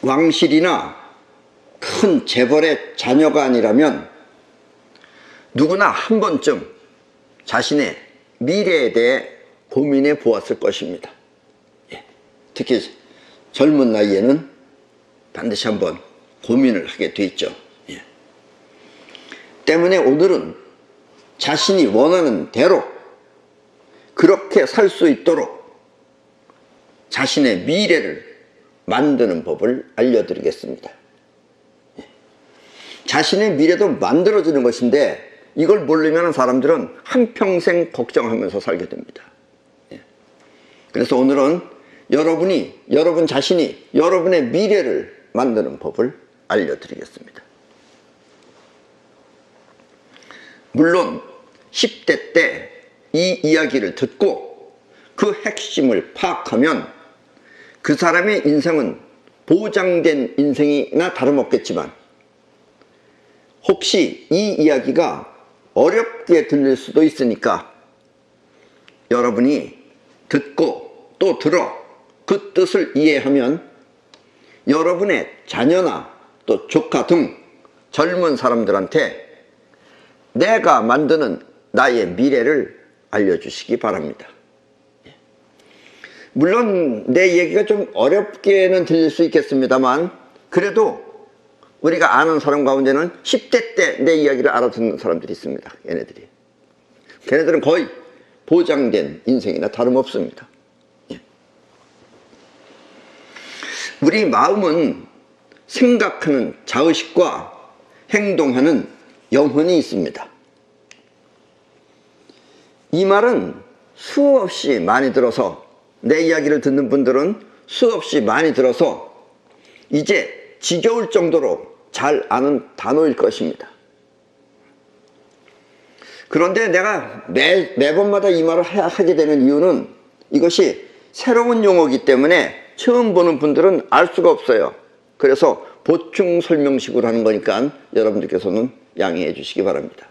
왕실이나 큰 재벌의 자녀가 아니라면 누구나 한 번쯤 자신의 미래에 대해 고민해 보았을 것입니다. 특히 젊은 나이에는 반드시 한번 고민을 하게 돼 있죠. 때문에 오늘은 자신이 원하는 대로 그렇게 살 수 있도록 자신의 미래를 만드는 법을 알려드리겠습니다. 자신의 미래도 만들어지는 것인데 이걸 모르면 사람들은 한평생 걱정하면서 살게 됩니다. 그래서 오늘은 여러분 자신이 여러분의 미래를 만드는 법을 알려드리겠습니다. 물론 10대 때 이 이야기를 듣고 그 핵심을 파악하면 그 사람의 인생은 보장된 인생이나 다름없겠지만 혹시 이 이야기가 어렵게 들릴 수도 있으니까 여러분이 듣고 또 들어 그 뜻을 이해하면 여러분의 자녀나 또 조카 등 젊은 사람들한테 내가 만드는 나의 미래를 알려주시기 바랍니다. 물론 내 얘기가 좀 어렵게는 들릴 수 있겠습니다만 그래도 우리가 아는 사람 가운데는 10대 때 내 이야기를 알아듣는 사람들이 있습니다. 걔네들은 거의 보장된 인생이나 다름없습니다. 우리 마음은 생각하는 자의식과 행동하는 영혼이 있습니다. 이 말은 수없이 많이 들어서 내 이야기를 듣는 분들은 수없이 많이 들어서 이제 지겨울 정도로 잘 아는 단어일 것입니다. 그런데 내가 매번마다 이 말을 하게 되는 이유는 이것이 새로운 용어이기 때문에 처음 보는 분들은 알 수가 없어요. 그래서 보충 설명식으로 하는 거니까 여러분들께서는 양해해 주시기 바랍니다.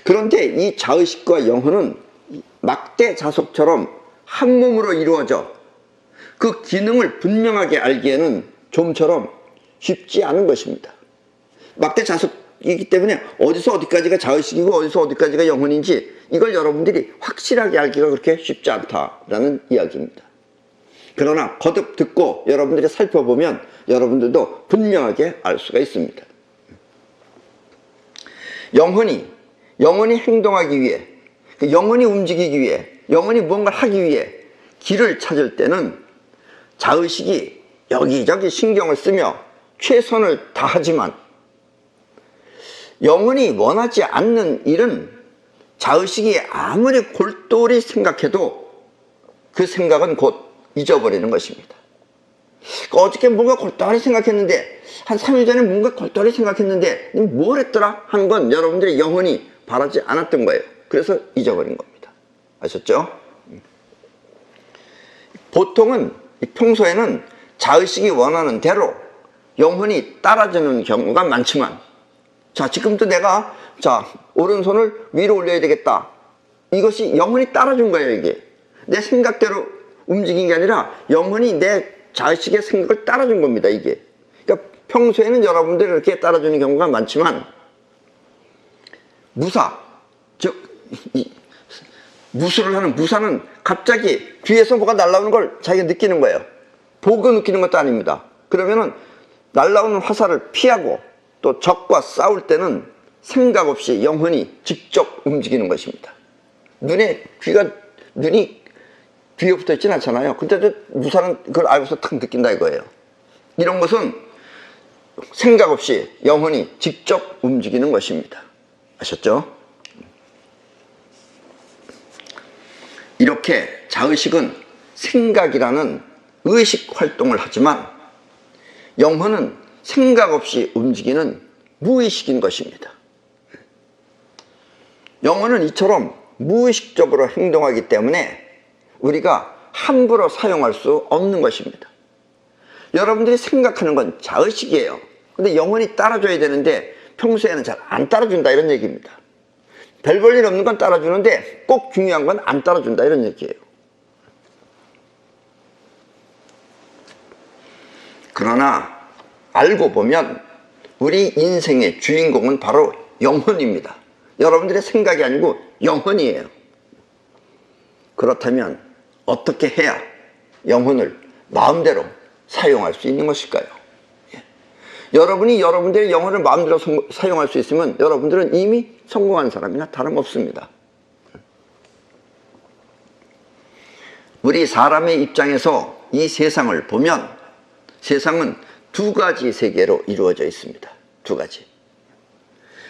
그런데 이 자의식과 영혼은 막대 자석처럼 한 몸으로 이루어져 그 기능을 분명하게 알기에는 좀처럼 쉽지 않은 것입니다. 막대 자석이기 때문에 어디서 어디까지가 자의식이고 어디서 어디까지가 영혼인지 이걸 여러분들이 확실하게 알기가 그렇게 쉽지 않다라는 이야기입니다. 그러나 거듭 듣고 여러분들이 살펴보면 여러분들도 분명하게 알 수가 있습니다. 영혼이 행동하기 위해, 영혼이 움직이기 위해, 영혼이 무언가를 하기 위해 길을 찾을 때는 자의식이 여기저기 신경을 쓰며 최선을 다하지만 영혼이 원하지 않는 일은 자의식이 아무리 골똘히 생각해도 그 생각은 곧 잊어버리는 것입니다. 어저께 뭔가 골똘히 생각했는데 한 3일 전에 뭔가 골똘히 생각했는데 뭘 했더라 하는 건 여러분들의 영혼이 바라지 않았던 거예요. 그래서 잊어버린 겁니다. 아셨죠? 보통은 평소에는 자의식이 원하는 대로 영혼이 따라주는 경우가 많지만 자 지금부터 내가 오른손을 위로 올려야 되겠다. 이것이 영혼이 따라준 거예요. 이게 내 생각대로 움직인 게 아니라 영혼이 내 자의식의 생각을 따라준 겁니다. 이게 그러니까 평소에는 여러분들이 이렇게 따라주는 경우가 많지만 무술을 하는 무사는 갑자기 뒤에서 뭐가 날아오는 걸 자기가 느끼는 거예요. 보고 느끼는 것도 아닙니다. 그러면은 날아오는 화살을 피하고 또 적과 싸울 때는 생각 없이 영혼이 직접 움직이는 것입니다. 눈이 귀에 붙어 있진 않잖아요. 근데 무사는 그걸 알고서 탁 느낀다 이거예요. 이런 것은 생각 없이 영혼이 직접 움직이는 것입니다. 아셨죠? 이렇게 자의식은 생각이라는 의식 활동을 하지만 영혼은 생각 없이 움직이는 무의식인 것입니다. 영혼은 이처럼 무의식적으로 행동하기 때문에 우리가 함부로 사용할 수 없는 것입니다. 여러분들이 생각하는 건 자의식이에요. 근데 영혼이 따라줘야 되는데 평소에는 잘 안 따라준다 이런 얘기입니다. 별 볼 일 없는 건 따라주는데 꼭 중요한 건 안 따라준다 이런 얘기예요. 그러나 알고 보면 우리 인생의 주인공은 바로 영혼입니다. 여러분들의 생각이 아니고 영혼이에요. 그렇다면 어떻게 해야 영혼을 마음대로 사용할 수 있는 것일까요? 여러분이 여러분들의 영혼을 마음대로 사용할 수 있으면 여러분들은 이미 성공한 사람이나 다름없습니다. 우리 사람의 입장에서 이 세상을 보면 세상은 두 가지 세계로 이루어져 있습니다. 두 가지.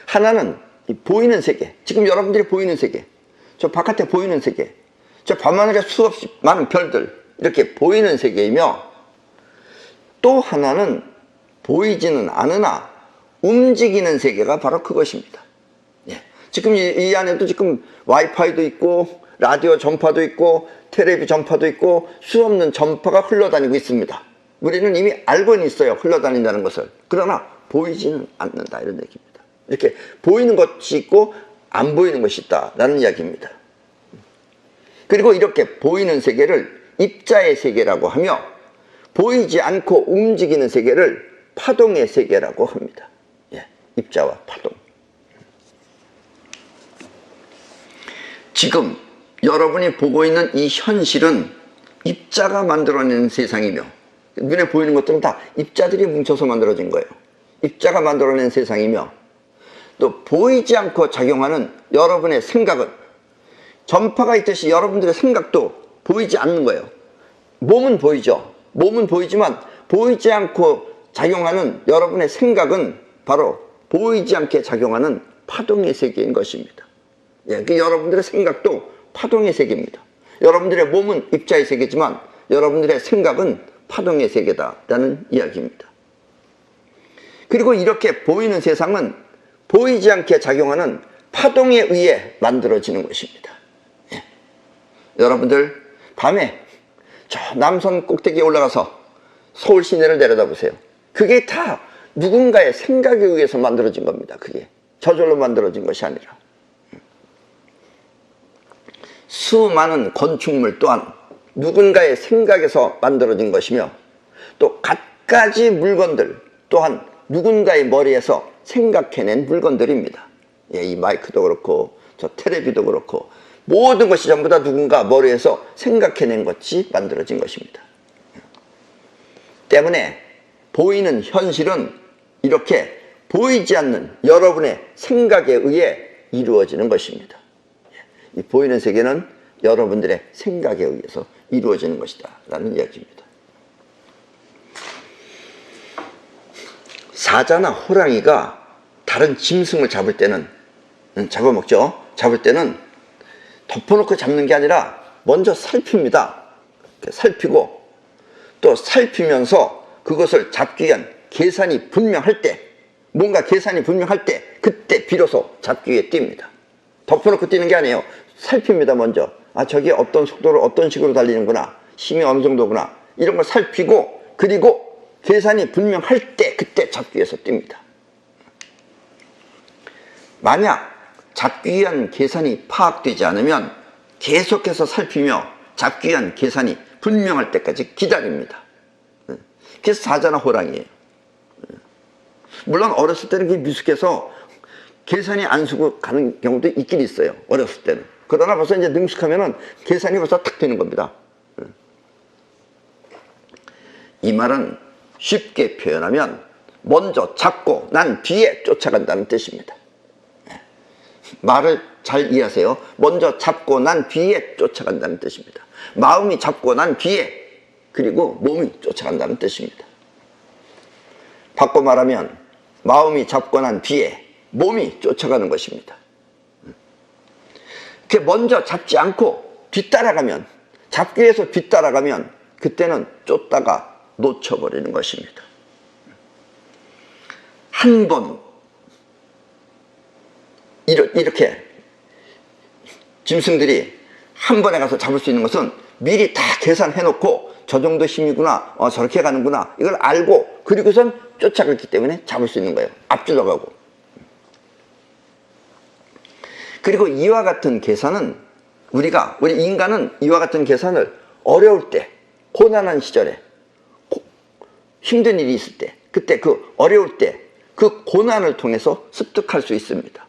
하나는 보이는 세계, 지금 여러분들이 보이는 세계, 저 바깥에 보이는 세계, 저 밤하늘에 수없이 많은 별들, 이렇게 보이는 세계이며, 또 하나는 보이지는 않으나 움직이는 세계가 바로 그것입니다. 예. 지금 이 안에도 지금 와이파이도 있고 라디오 전파도 있고 텔레비 전파도 있고 수없는 전파가 흘러다니고 있습니다. 우리는 이미 알고는 있어요, 흘러다닌다는 것을. 그러나 보이지는 않는다, 이런 얘기입니다. 이렇게 보이는 것이 있고 안 보이는 것이 있다라는 이야기입니다. 그리고 이렇게 보이는 세계를 입자의 세계라고 하며, 보이지 않고 움직이는 세계를 파동의 세계라고 합니다. 예, 입자와 파동. 지금 여러분이 보고 있는 이 현실은 입자가 만들어낸 세상이며, 눈에 보이는 것들은 다 입자들이 뭉쳐서 만들어진 거예요. 입자가 만들어낸 세상이며, 또 보이지 않고 작용하는 여러분의 생각은 전파가 있듯이 여러분들의 생각도 보이지 않는 거예요. 몸은 보이죠. 몸은 보이지만 보이지 않고 작용하는 여러분의 생각은 바로 보이지 않게 작용하는 파동의 세계인 것입니다. 예, 그 여러분들의 생각도 파동의 세계입니다. 여러분들의 몸은 입자의 세계지만 여러분들의 생각은 파동의 세계다라는 이야기입니다. 그리고 이렇게 보이는 세상은 보이지 않게 작용하는 파동에 의해 만들어지는 것입니다. 예. 여러분들 밤에 저 남산 꼭대기에 올라가서 서울 시내를 내려다보세요. 그게 다 누군가의 생각에 의해서 만들어진 겁니다. 그게 저절로 만들어진 것이 아니라. 수많은 건축물 또한 누군가의 생각에서 만들어진 것이며, 또 갖가지 물건들 또한 누군가의 머리에서 생각해낸 물건들입니다. 예, 이 마이크도 그렇고 저 텔레비도 그렇고 모든 것이 전부 다 누군가 머리에서 생각해낸 것이 만들어진 것입니다. 때문에 보이는 현실은 이렇게 보이지 않는 여러분의 생각에 의해 이루어지는 것입니다. 이 보이는 세계는 여러분들의 생각에 의해서 이루어지는 것이다 라는 이야기입니다. 사자나 호랑이가 다른 짐승을 잡을 때는, 잡아먹죠. 잡을 때는 덮어놓고 잡는 게 아니라 먼저 살핍니다. 살피고 또 살피면서 그것을 잡기 위한 계산이 분명할 때, 뭔가 계산이 분명할 때 그때 비로소 잡기 위해 뜁니다. 덮어놓고 뛰는 게 아니에요. 살핍니다. 먼저. 아, 저게 어떤 속도로 어떤 식으로 달리는구나, 힘이 어느 정도구나, 이런 걸 살피고, 그리고 계산이 분명할 때 그때 잡기 위해서 뜁니다. 만약 잡기 위한 계산이 파악되지 않으면 계속해서 살피며 잡기 위한 계산이 분명할 때까지 기다립니다. 그래서 사자나 호랑이에요. 물론 어렸을 때는 그게 미숙해서 계산이 안 쓰고 가는 경우도 있긴 있어요. 어렸을 때는. 그러나 벌써 이제 능숙하면은 계산이 벌써 탁 되는 겁니다. 이 말은 쉽게 표현하면 먼저 잡고 난 뒤에 쫓아간다는 뜻입니다. 말을 잘 이해하세요. 먼저 잡고 난 뒤에 쫓아간다는 뜻입니다. 마음이 잡고 난 뒤에, 그리고 몸이 쫓아간다는 뜻입니다. 바꿔 말하면 마음이 잡고 난 뒤에 몸이 쫓아가는 것입니다. 이렇게 먼저 잡지 않고 뒤따라가면, 잡기 위해서 뒤따라가면 그때는 쫓다가 놓쳐버리는 것입니다. 한 번 이렇게 짐승들이 한 번에 가서 잡을 수 있는 것은 미리 다 계산해 놓고 저 정도 힘이구나, 저렇게 가는구나, 이걸 알고 그리고선 쫓아갔기 때문에 잡을 수 있는 거예요. 앞질러 가고. 그리고 이와 같은 계산은 우리 인간은 이와 같은 계산을 어려울 때, 고난한 시절에 힘든 일이 있을 때, 그때 그 어려울 때 그 고난을 통해서 습득할 수 있습니다.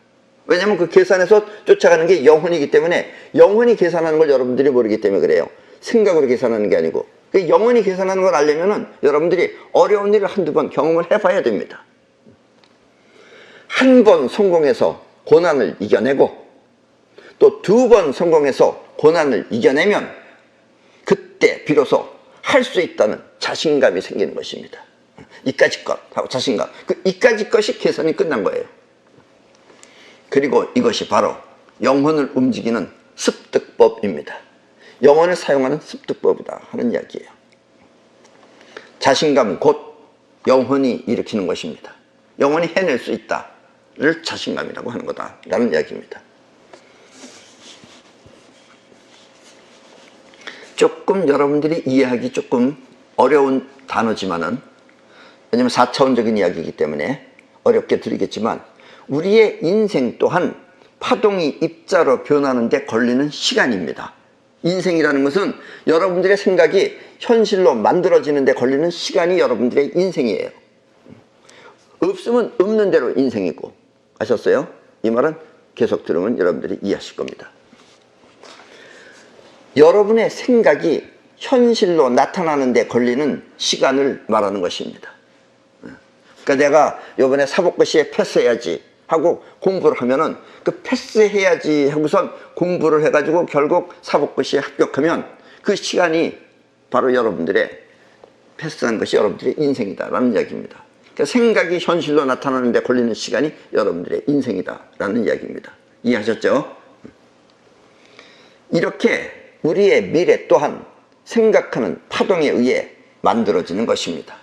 왜냐하면 그 계산에서 쫓아가는 게 영혼이기 때문에, 영혼이 계산하는 걸 여러분들이 모르기 때문에 그래요. 생각으로 계산하는 게 아니고. 그 영혼이 계산하는 걸 알려면은 여러분들이 어려운 일을 한두 번 경험을 해봐야 됩니다. 한 번 성공해서 고난을 이겨내고 또 두 번 성공해서 고난을 이겨내면 그때 비로소 할 수 있다는 자신감이 생기는 것입니다. 이까짓 것 하고 자신감, 그 이까짓 것이 계산이 끝난 거예요. 그리고 이것이 바로 영혼을 움직이는 습득법입니다. 영혼을 사용하는 습득법이다 하는 이야기예요. 자신감 곧 영혼이 일으키는 것입니다. 영혼이 해낼 수 있다를 자신감이라고 하는 거다라는 이야기입니다. 조금 여러분들이 이해하기 조금 어려운 단어지만은, 왜냐하면 4차원적인 이야기이기 때문에 어렵게 들리겠지만, 우리의 인생 또한 파동이 입자로 변하는 데 걸리는 시간입니다. 인생이라는 것은 여러분들의 생각이 현실로 만들어지는 데 걸리는 시간이 여러분들의 인생이에요. 없으면 없는 대로 인생이고. 아셨어요? 이 말은 계속 들으면 여러분들이 이해하실 겁니다. 여러분의 생각이 현실로 나타나는 데 걸리는 시간을 말하는 것입니다. 그러니까 내가 이번에 사법고시에 패스해야지 하고 공부를 하면은, 그 패스해야지 하고선 공부를 해가지고 결국 사법고시에 합격하면 그 시간이 바로 여러분들의 패스한 것이 여러분들의 인생이다라는 이야기입니다. 그러니까 생각이 현실로 나타나는 데 걸리는 시간이 여러분들의 인생이다라는 이야기입니다. 이해하셨죠? 이렇게 우리의 미래 또한 생각하는 파동에 의해 만들어지는 것입니다.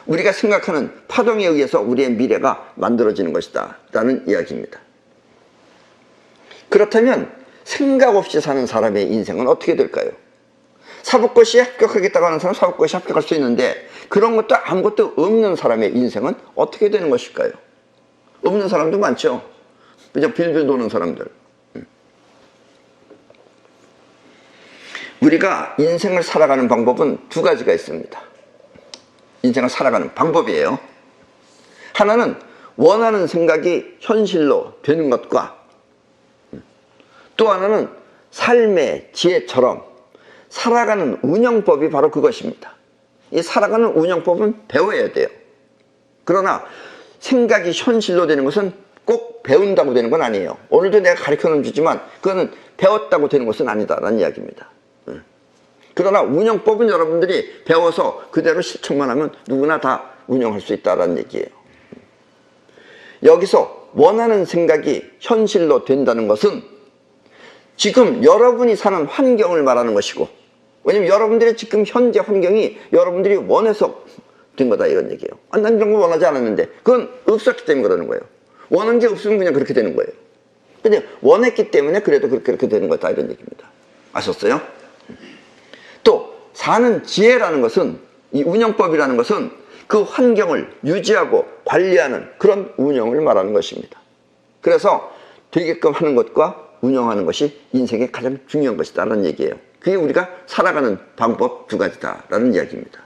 우리가 생각하는 파동에 의해서 우리의 미래가 만들어지는 것이다 라는 이야기입니다. 그렇다면 생각 없이 사는 사람의 인생은 어떻게 될까요? 사법고시에 합격하겠다고 하는 사람은 사법고시에 합격할 수 있는데, 그런 것도 아무것도 없는 사람의 인생은 어떻게 되는 것일까요? 없는 사람도 많죠. 그냥 빌빌 도는 사람들. 우리가 인생을 살아가는 방법은 두 가지가 있습니다. 인생을 살아가는 방법이에요. 하나는 원하는 생각이 현실로 되는 것과, 또 하나는 삶의 지혜처럼 살아가는 운영법이 바로 그것입니다. 이 살아가는 운영법은 배워야 돼요. 그러나 생각이 현실로 되는 것은 꼭 배운다고 되는 건 아니에요. 오늘도 내가 가르쳐는 주지만 그거는 배웠다고 되는 것은 아니다라는 이야기입니다. 그러나 운영법은 여러분들이 배워서 그대로 실천만 하면 누구나 다 운영할 수 있다는 얘기예요. 여기서 원하는 생각이 현실로 된다는 것은 지금 여러분이 사는 환경을 말하는 것이고, 왜냐면 여러분들의 지금 현재 환경이 여러분들이 원해서 된 거다 이런 얘기예요. 난 이런 거 원하지 않았는데, 그건 없었기 때문에 그러는 거예요. 원한 게 없으면 그냥 그렇게 되는 거예요. 근데 원했기 때문에 그래도 그렇게 되는 거다 이런 얘기입니다. 아셨어요? 또 사는 지혜라는 것은, 이 운영법이라는 것은 그 환경을 유지하고 관리하는 그런 운영을 말하는 것입니다. 그래서 되게끔 하는 것과 운영하는 것이 인생의 가장 중요한 것이다라는 얘기예요. 그게 우리가 살아가는 방법 두 가지다라는 이야기입니다.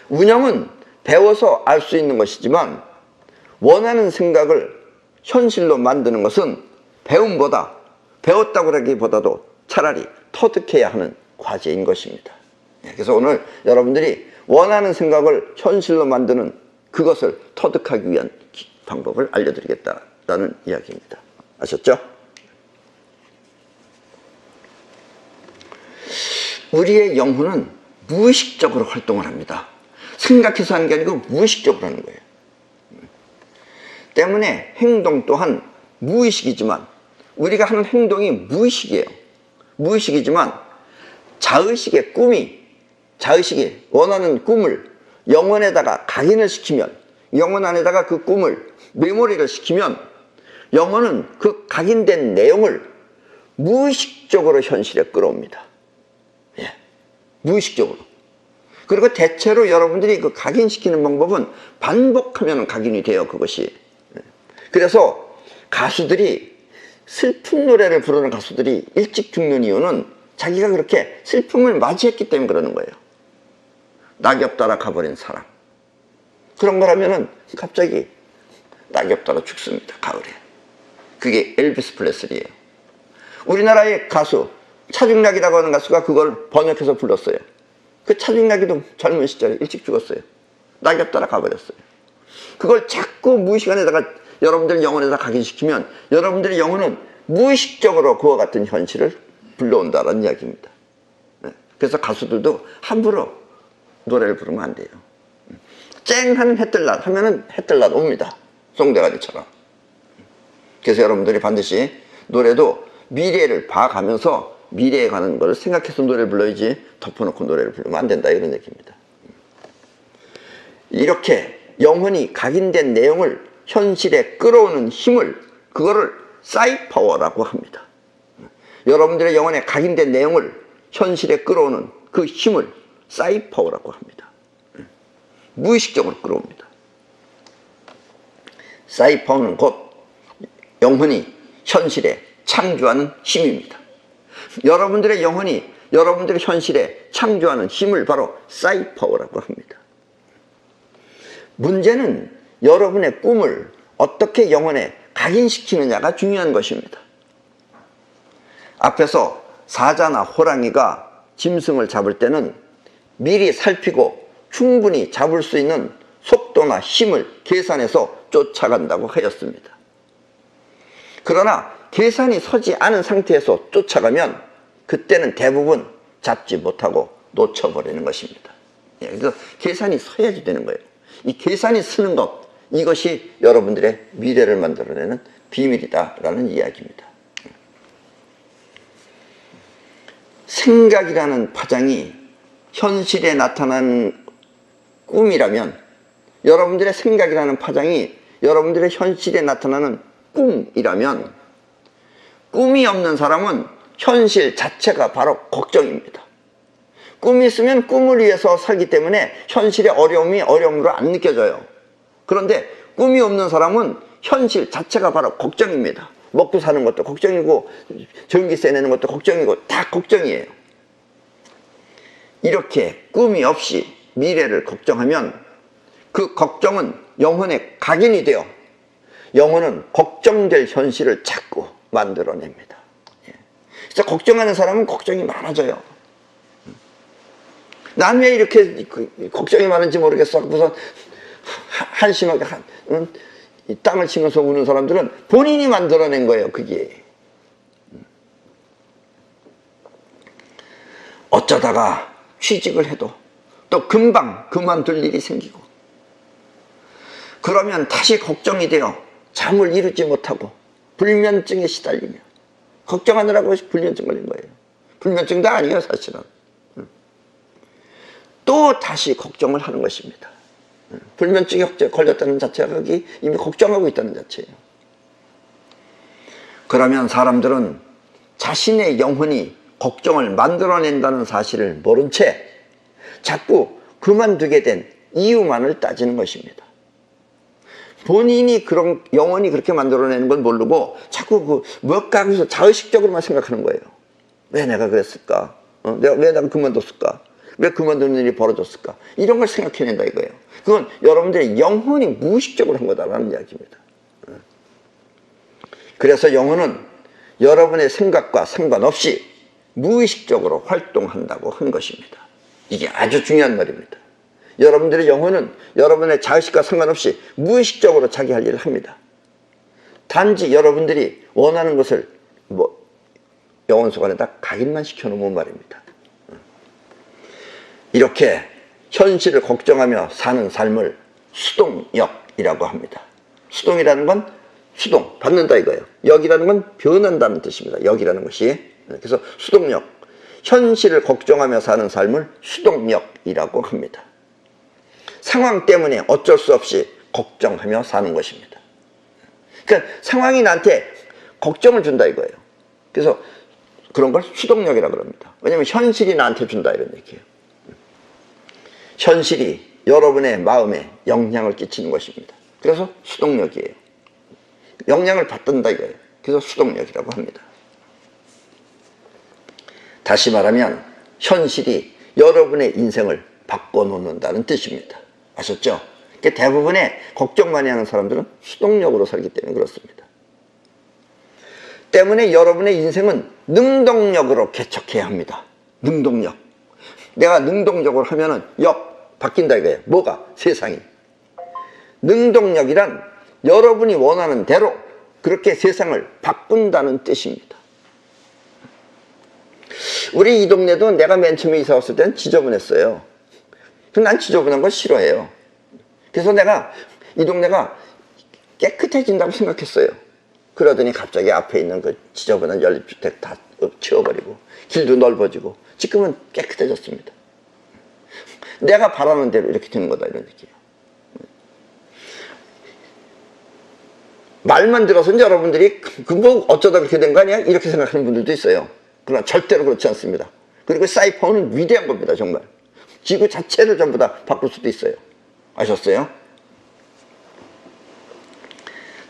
운영은 배워서 알 수 있는 것이지만, 원하는 생각을 현실로 만드는 것은 배움보다, 배웠다고 하기보다도 차라리 터득해야 하는 과제인 것입니다. 그래서 오늘 여러분들이 원하는 생각을 현실로 만드는 그것을 터득하기 위한 방법을 알려드리겠다라는 이야기입니다. 아셨죠? 우리의 영혼은 무의식적으로 활동을 합니다. 생각해서 하는 게 아니고 무의식적으로 하는 거예요. 때문에 행동 또한 무의식이지만, 우리가 하는 행동이 무의식이에요. 무의식이지만 자의식의 꿈이, 자의식이 원하는 꿈을 영혼에다가 각인을 시키면, 영혼 안에다가 그 꿈을 메모리를 시키면 영혼은 그 각인된 내용을 무의식적으로 현실에 끌어옵니다. 예, 무의식적으로. 그리고 대체로 여러분들이 그 각인시키는 방법은 반복하면 각인이 돼요, 그것이. 그래서 가수들이, 슬픈 노래를 부르는 가수들이 일찍 죽는 이유는 자기가 그렇게 슬픔을 맞이했기 때문에 그러는 거예요. 낙엽 따라 가버린 사람. 그런 거라면은 갑자기 낙엽 따라 죽습니다. 가을에. 그게 엘비스 프레슬리예요. 우리나라의 가수 차중락이라고 하는 가수가 그걸 번역해서 불렀어요. 그 차중락이도 젊은 시절에 일찍 죽었어요. 낙엽 따라 가버렸어요. 그걸 자꾸 무의식 안에다가 여러분들 영혼에다 각인시키면 여러분들의 영혼은 무의식적으로 그와 같은 현실을 불러온다는 이야기입니다. 그래서 가수들도 함부로 노래를 부르면 안 돼요. 쨍한 해뜰날 하면은 해뜰날 옵니다. 송대가리처럼. 그래서 여러분들이 반드시 노래도 미래를 봐가면서 미래에 가는 걸 생각해서 노래를 불러야지 덮어놓고 노래를 부르면 안 된다, 이런 얘기입니다. 이렇게 영혼이 각인된 내용을 현실에 끌어오는 힘을, 그거를 사이파워라고 합니다. 여러분들의 영혼에 각인된 내용을 현실에 끌어오는 그 힘을 사이파워라고 합니다. 무의식적으로 끌어옵니다. 사이파워는 곧 영혼이 현실에 창조하는 힘입니다. 여러분들의 영혼이 여러분들의 현실에 창조하는 힘을 바로 사이파워라고 합니다. 문제는 여러분의 꿈을 어떻게 영혼에 각인시키느냐가 중요한 것입니다. 앞에서 사자나 호랑이가 짐승을 잡을 때는 미리 살피고 충분히 잡을 수 있는 속도나 힘을 계산해서 쫓아간다고 하였습니다. 그러나 계산이 서지 않은 상태에서 쫓아가면 그때는 대부분 잡지 못하고 놓쳐버리는 것입니다. 그래서 계산이 서야지 되는 거예요. 이 계산이 서는 것, 이것이 여러분들의 미래를 만들어내는 비밀이다라는 이야기입니다. 생각이라는 파장이 현실에 나타나는 꿈이라면, 여러분들의 생각이라는 파장이 여러분들의 현실에 나타나는 꿈이라면, 꿈이 없는 사람은 현실 자체가 바로 걱정입니다. 꿈이 있으면 꿈을 위해서 살기 때문에 현실의 어려움이 어려움으로 안 느껴져요. 그런데 꿈이 없는 사람은 현실 자체가 바로 걱정입니다. 먹고 사는 것도 걱정이고 전기세 내는 것도 걱정이고 다 걱정이에요. 이렇게 꿈이 없이 미래를 걱정하면 그 걱정은 영혼에 각인이 되어 영혼은 걱정될 현실을 자꾸 만들어냅니다. 그래서 걱정하는 사람은 걱정이 많아져요. 난 왜 이렇게 걱정이 많은지 모르겠어. 무슨 한심하게 이 땅을 치면서 우는 사람들은 본인이 만들어낸 거예요. 그게. 어쩌다가 취직을 해도 또 금방 그만둘 일이 생기고, 그러면 다시 걱정이 되어 잠을 이루지 못하고 불면증에 시달리며, 걱정하느라고 불면증 걸린 거예요. 불면증도 아니에요, 사실은. 또 다시 걱정을 하는 것입니다. 불면증에 걸렸다는 자체가 거기 이미 걱정하고 있다는 자체예요. 그러면 사람들은 자신의 영혼이 걱정을 만들어낸다는 사실을 모른 채 자꾸 그만두게 된 이유만을 따지는 것입니다. 본인이 그런 영혼이 그렇게 만들어내는 걸 모르고 자꾸 무엇가 하면서 자의식적으로만 생각하는 거예요. 왜 내가 그랬을까? 왜 내가 그만뒀을까? 왜 그만두는 일이 벌어졌을까? 이런 걸 생각해낸다 이거예요. 그건 여러분들의 영혼이 무의식적으로 한 거다라는 이야기입니다. 그래서 영혼은 여러분의 생각과 상관없이 무의식적으로 활동한다고 한 것입니다. 이게 아주 중요한 말입니다. 여러분들의 영혼은 여러분의 자의식과 상관없이 무의식적으로 자기 할 일을 합니다. 단지 여러분들이 원하는 것을 영혼 속 안에다 각인만 시켜놓으면 말입니다. 이렇게 현실을 걱정하며 사는 삶을 수동역이라고 합니다. 수동이라는 건 수동, 받는다 이거예요. 역이라는 건 변한다는 뜻입니다. 역이라는 것이. 그래서 수동역, 현실을 걱정하며 사는 삶을 수동역이라고 합니다. 상황 때문에 어쩔 수 없이 걱정하며 사는 것입니다. 그러니까 상황이 나한테 걱정을 준다 이거예요. 그래서 그런 걸 수동력이라고 합니다. 왜냐하면 현실이 나한테 준다 이런 얘기예요. 현실이 여러분의 마음에 영향을 끼치는 것입니다. 그래서 수동력이에요. 영향을 받는다 이거예요. 그래서 수동력이라고 합니다. 다시 말하면 현실이 여러분의 인생을 바꿔놓는다는 뜻입니다. 아셨죠? 그러니까 대부분의 걱정 많이 하는 사람들은 수동력으로 살기 때문에 그렇습니다. 때문에 여러분의 인생은 능동력으로 개척해야 합니다. 능동력. 내가 능동적으로 하면은 바뀐다 이거예요. 뭐가? 세상이. 능동력이란 여러분이 원하는 대로 그렇게 세상을 바꾼다는 뜻입니다. 우리 이 동네도 내가 맨 처음에 이사 왔을 때는 지저분했어요. 난 지저분한 걸 싫어해요. 그래서 내가 이 동네가 깨끗해진다고 생각했어요. 그러더니 갑자기 앞에 있는 그 지저분한 연립주택 다 치워버리고 길도 넓어지고 지금은 깨끗해졌습니다. 내가 바라는 대로 이렇게 되는 거다 이런 얘기예요. 말만 들어서는 여러분들이 뭐 어쩌다 그렇게 된 거 아니야? 이렇게 생각하는 분들도 있어요. 그러나 절대로 그렇지 않습니다. 그리고 사이퍼는 위대한 겁니다. 정말 지구 자체를 전부 다 바꿀 수도 있어요. 아셨어요?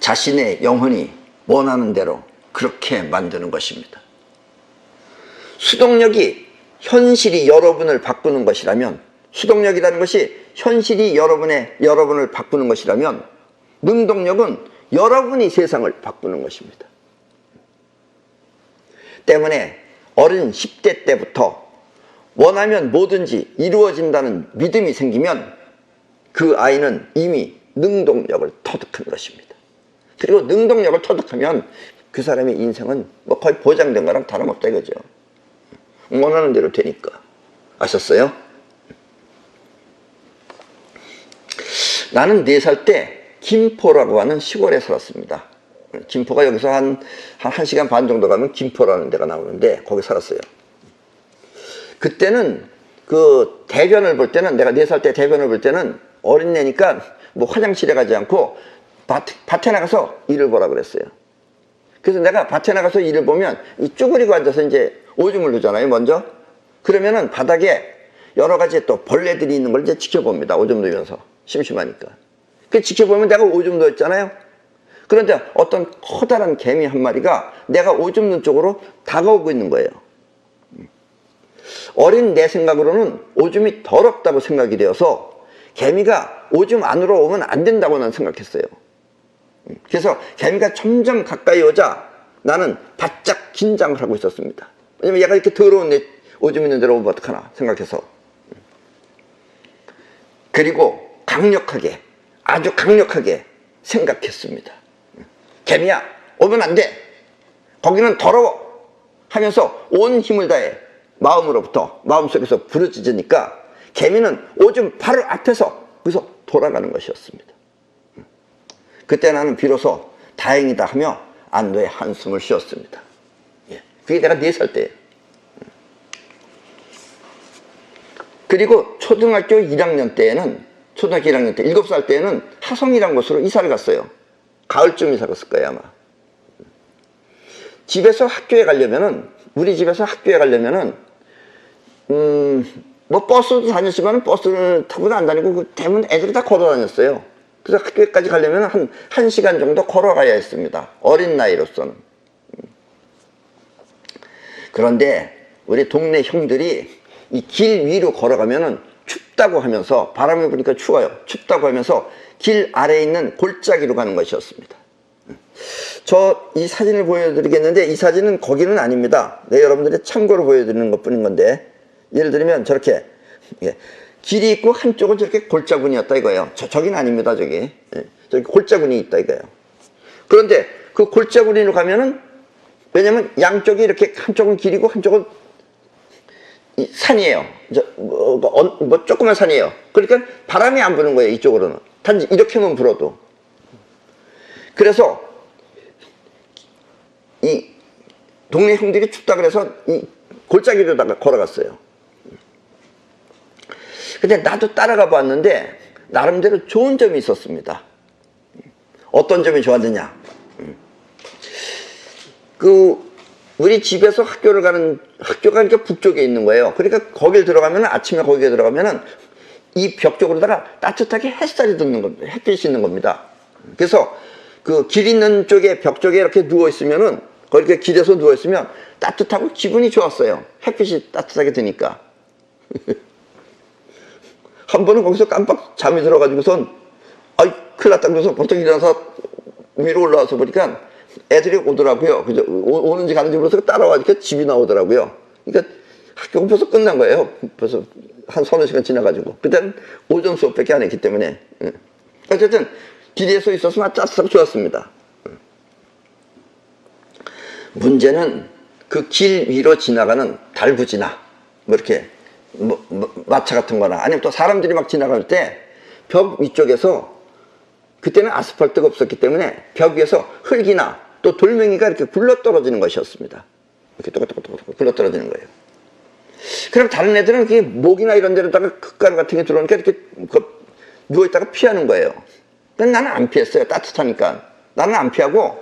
자신의 영혼이 원하는 대로 그렇게 만드는 것입니다. 수동력이 현실이 여러분을 바꾸는 것이라면, 수동력이라는 것이 현실이 여러분을 바꾸는 것이라면, 능동력은 여러분이 세상을 바꾸는 것입니다. 때문에 어린 10대 때부터 원하면 뭐든지 이루어진다는 믿음이 생기면 그 아이는 이미 능동력을 터득한 것입니다. 그리고 능동력을 터득하면 그 사람의 인생은 뭐 거의 보장된 거랑 다름없다 이거죠. 원하는 대로 되니까. 아셨어요? 나는 4살 때 김포라고 하는 시골에 살았습니다. 김포가 여기서 한 1시간 반 정도 가면 김포라는 데가 나오는데 거기 살았어요. 그때는 그 대변을 볼 때는, 내가 4살 때 대변을 볼 때는 어린애니까 뭐 화장실에 가지 않고 밭에 나가서 일을 보라 그랬어요. 그래서 내가 밭에 나가서 일을 보면 이 쭈그리고 앉아서 이제 오줌을 누잖아요, 먼저. 그러면은 바닥에 여러 가지 또 벌레들이 있는 걸 이제 지켜봅니다. 오줌 누면서. 심심하니까. 그 지켜보면 내가 오줌 누었잖아요. 그런데 어떤 커다란 개미 한 마리가 내가 오줌 누는 쪽으로 다가오고 있는 거예요. 어린 내 생각으로는 오줌이 더럽다고 생각이 되어서 개미가 오줌 안으로 오면 안 된다고 난 생각했어요. 그래서 개미가 점점 가까이 오자 나는 바짝 긴장을 하고 있었습니다. 왜냐면 얘가 이렇게 더러운 내 오줌 있는 데로 오면 어떡하나 생각해서. 그리고 강력하게, 아주 강력하게 생각했습니다. 개미야, 오면 안 돼. 거기는 더러워. 하면서 온 힘을 다해 마음속에서 부르짖으니까 개미는 오줌 바로 앞에서 거기서 돌아가는 것이었습니다. 그때 나는 비로소 다행이다 하며 안도의 한숨을 쉬었습니다. 그게 내가 4살 때예요. 그리고 초등학교 1학년 때에는, 초등학교 1학년 때 7살 때에는 하성이라는 곳으로 이사를 갔어요. 가을쯤 이사 갔을 거예요 아마. 집에서 학교에 가려면은, 우리 집에서 학교에 가려면은 뭐 버스도 다녔지만 버스를 타고는 안 다니고 대부분 애들이 다 걸어 다녔어요. 그래서 학교까지 가려면 한 1시간 정도 걸어가야 했습니다. 어린 나이로서는. 그런데 우리 동네 형들이 이 길 위로 걸어가면은 춥다고 하면서, 바람이 부니까 추워요. 춥다고 하면서 길 아래에 있는 골짜기로 가는 것이었습니다. 저 이 사진을 보여드리겠는데 이 사진은 거기는 아닙니다. 네, 여러분들이 참고로 보여드리는 것 뿐인 건데, 예를 들면 저렇게 길이 있고 한쪽은 저렇게 골짜군이었다 이거예요. 저긴 아닙니다. 저기 골짜군이 있다 이거예요. 그런데 그 골짜군으로 가면은, 왜냐면 양쪽이 이렇게 한쪽은 길이고 한쪽은 산이에요. 뭐 조그만 산이에요. 그러니까 바람이 안 부는 거예요. 이쪽으로는 단지 이렇게만 불어도. 그래서 이 동네 형들이 춥다 그래서 이 골짜기로다가 걸어갔어요. 근데 나도 따라가 봤는데 나름대로 좋은 점이 있었습니다. 어떤 점이 좋았느냐? 우리 집에서 학교가 그러니까 북쪽에 있는 거예요. 그러니까 거길 들어가면, 아침에 거기에 들어가면은 이 벽 쪽으로다가 따뜻하게 햇살이 드는 겁니다. 햇빛이 있는 겁니다. 그래서 그 길 있는 쪽에, 벽 쪽에 이렇게 누워 있으면은, 거기에 길에서 누워 있으면 따뜻하고 기분이 좋았어요. 햇빛이 따뜻하게 드니까. 한 번은 거기서 깜빡 잠이 들어가지고선 아이 큰일 났다 그래서 벌떡 일어나서 위로 올라와서 보니까 애들이 오더라고요. 그죠? 오는지 가는지 몰라서 따라와니까 집이 나오더라고요. 그러니까 학교가 벌써 끝난 거예요. 벌써 한 서너 시간 지나가지고. 그때는 오전 수업밖에 안 했기 때문에. 어쨌든 길에 서 있었으면 짜릿하고 좋았습니다. 문제는 그 길 위로 지나가는 달구지나 뭐 이렇게 마차 같은 거나 아니면 또 사람들이 막 지나갈 때 벽 위쪽에서 그때는 아스팔트가 없었기 때문에 벽 위에서 흙이나 또 돌멩이가 이렇게 굴러떨어지는 것이었습니다. 이렇게 또박또박 굴러떨어지는 거예요. 그럼 다른 애들은 그게 목이나 이런 데로다가 흙가루 같은 게 들어오니까 이렇게 누워있다가 피하는 거예요. 근데 나는 안 피했어요. 따뜻하니까. 나는 안 피하고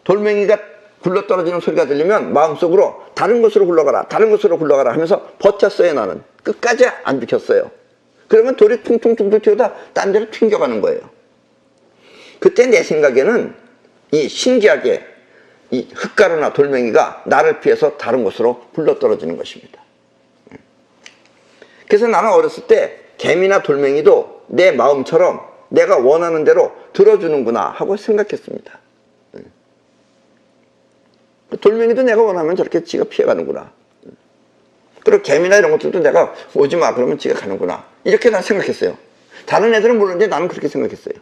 돌멩이가 굴러떨어지는 소리가 들리면 마음속으로 다른 곳으로 굴러가라, 다른 곳으로 굴러가라 하면서 버텼어요. 나는 끝까지 안 비켰어요. 그러면 돌이 퉁퉁퉁퉁 튀어다 딴 데로 튕겨가는 거예요. 그때 내 생각에는 이 신기하게 이 흙가루나 돌멩이가 나를 피해서 다른 곳으로 굴러떨어지는 것입니다. 그래서 나는 어렸을 때 개미나 돌멩이도 내 마음처럼 내가 원하는 대로 들어주는구나 하고 생각했습니다. 돌멩이도 내가 원하면 저렇게 지가 피해가는구나. 그리고 개미나 이런 것들도 내가 오지 마 그러면 지가 가는구나. 이렇게 난 생각했어요. 다른 애들은 모르는데 나는 그렇게 생각했어요.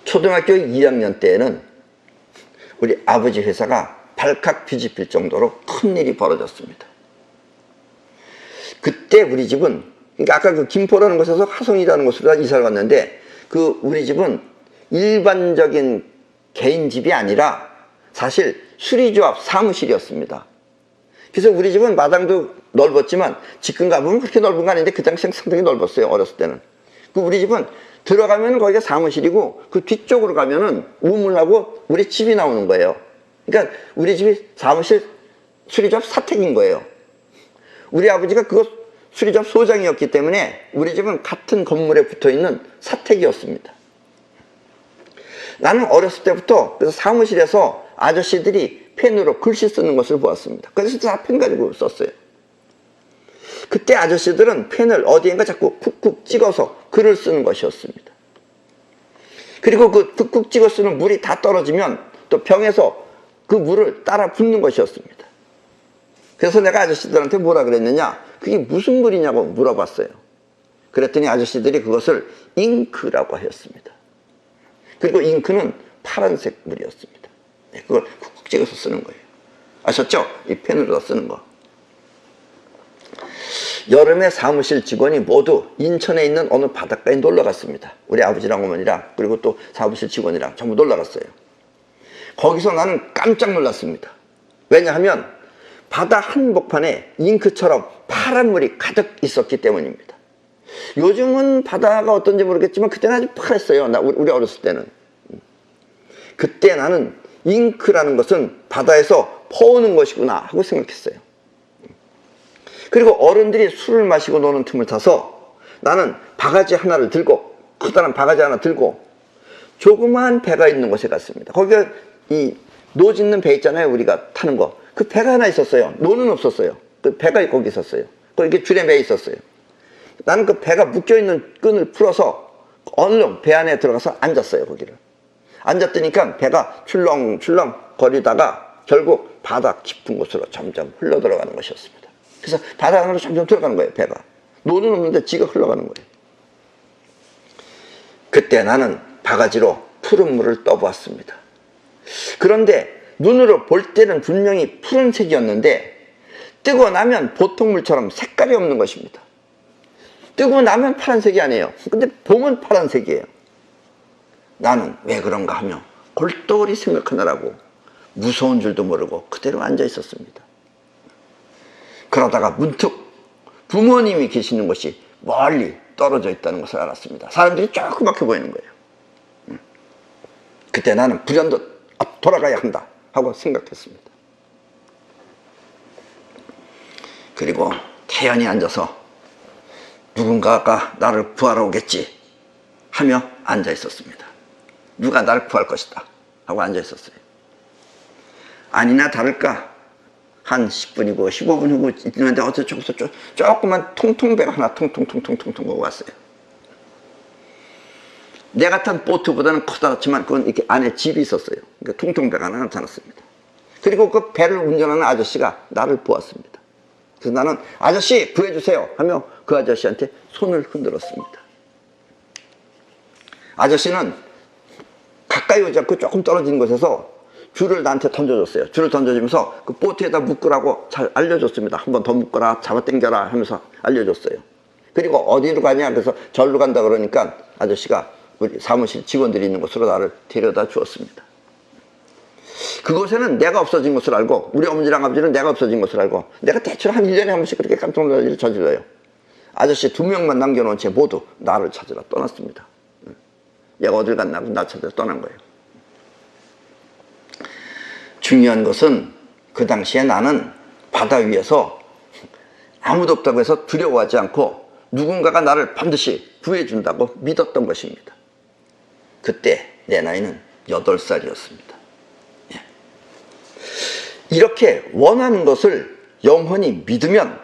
초등학교 2학년 때에는 우리 아버지 회사가 발칵 뒤집힐 정도로 큰 일이 벌어졌습니다. 그때 우리 집은, 그러니까 아까 그 김포라는 곳에서 화성이라는 곳으로 이사를 갔는데 그 우리 집은 일반적인 개인 집이 아니라 사실 수리조합 사무실이었습니다. 그래서 우리 집은 마당도 넓었지만 지금 가보면 그렇게 넓은 거 아닌데 그 당시엔 상당히 넓었어요. 어렸을 때는. 그 우리 집은 들어가면 거기가 사무실이고 그 뒤쪽으로 가면은 우물하고 우리 집이 나오는 거예요. 그러니까 우리 집이 사무실 수리조합 사택인 거예요. 우리 아버지가 그거 수리조합 소장이었기 때문에 우리 집은 같은 건물에 붙어있는 사택이었습니다. 나는 어렸을 때부터 그래서 사무실에서 아저씨들이 펜으로 글씨 쓰는 것을 보았습니다. 그래서 다 펜 가지고 썼어요. 그때 아저씨들은 펜을 어디엔가 자꾸 쿡쿡 찍어서 글을 쓰는 것이었습니다. 그리고 그 쿡쿡 찍어 쓰는 물이 다 떨어지면 또 병에서 그 물을 따라 붓는 것이었습니다. 그래서 내가 아저씨들한테 뭐라 그랬느냐, 그게 무슨 물이냐고 물어봤어요. 그랬더니 아저씨들이 그것을 잉크라고 하였습니다. 그리고 잉크는 파란색 물이었습니다. 그걸 쿡쿡 찍어서 쓰는 거예요. 아셨죠? 이 펜으로 쓰는 거. 여름에 사무실 직원이 모두 인천에 있는 어느 바닷가에 놀러 갔습니다. 우리 아버지랑 어머니랑 그리고 또 사무실 직원이랑 전부 놀러 갔어요. 거기서 나는 깜짝 놀랐습니다. 왜냐하면 바다 한복판에 잉크처럼 파란 물이 가득 있었기 때문입니다. 요즘은 바다가 어떤지 모르겠지만 그때는 아주 파랬어요. 우리 어렸을 때는. 그때 나는 잉크라는 것은 바다에서 퍼오는 것이구나 하고 생각했어요. 그리고 어른들이 술을 마시고 노는 틈을 타서 나는 바가지 하나를 들고, 커다란 바가지 하나 들고 조그마한 배가 있는 곳에 갔습니다. 거기가 이 노 짓는 배 있잖아요. 우리가 타는 거. 그 배가 하나 있었어요. 노는 없었어요. 그 배가 거기 있었어요. 거기 줄에 매 있었어요. 나는 그 배가 묶여있는 끈을 풀어서 얼른 배 안에 들어가서 앉았어요. 거기를. 앉았더니까 배가 출렁출렁 거리다가 결국 바다 깊은 곳으로 점점 흘러 들어가는 것이었습니다. 그래서 바다 안으로 점점 들어가는 거예요. 배가. 노는 없는데 지가 흘러가는 거예요. 그때 나는 바가지로 푸른 물을 떠보았습니다. 그런데 눈으로 볼 때는 분명히 푸른색이었는데 뜨고 나면 보통 물처럼 색깔이 없는 것입니다. 뜨고 나면 파란색이 아니에요. 근데 보면 파란색이에요. 나는 왜 그런가 하며 골똘히 생각하느라고 무서운 줄도 모르고 그대로 앉아 있었습니다. 그러다가 문득 부모님이 계시는 곳이 멀리 떨어져 있다는 것을 알았습니다. 사람들이 조그맣게 보이는 거예요. 그때 나는 불현듯 돌아가야 한다 하고 생각했습니다. 그리고 태연히 앉아서 누군가가 나를 구하러 오겠지 하며 앉아 있었습니다. 누가 나를 구할 것이다 하고 앉아 있었어요. 아니나 다를까 한 10분이고 15분 후고 있는데 어디서 저기서 조그만 통통배가 하나 통통통통통통 오고 왔어요. 내가 탄 보트보다는 커다랗지만 그건 이렇게 안에 집이 있었어요. 그러니까 통통배가 하나 나타났습니다. 그리고 그 배를 운전하는 아저씨가 나를 보았습니다. 그래서 나는 아저씨 구해주세요 하며 그 아저씨한테 손을 흔들었습니다. 아저씨는 가까이 오지 않고 조금 떨어진 곳에서 줄을 나한테 던져줬어요. 줄을 던져주면서 그 보트에다 묶으라고 잘 알려줬습니다. 한 번 더 묶어라, 잡아당겨라 하면서 알려줬어요. 그리고 어디로 가냐 그래서 절로 간다 그러니까 아저씨가 우리 사무실 직원들이 있는 곳으로 나를 데려다 주었습니다. 그곳에는 내가 없어진 것을 알고 우리 어머니랑 아버지는 내가 없어진 것을 알고 내가 대충 한 1년에 한 번씩 그렇게 깜짝 놀랄 일을 저질러요. 아저씨 2명만 남겨놓은 채 모두 나를 찾으러 떠났습니다. 얘가 어딜 갔나고 나 찾으러 떠난 거예요. 중요한 것은 그 당시에 나는 바다 위에서 아무도 없다고 해서 두려워하지 않고 누군가가 나를 반드시 구해준다고 믿었던 것입니다. 그때 내 나이는 8살이었습니다. 이렇게 원하는 것을 영원히 믿으면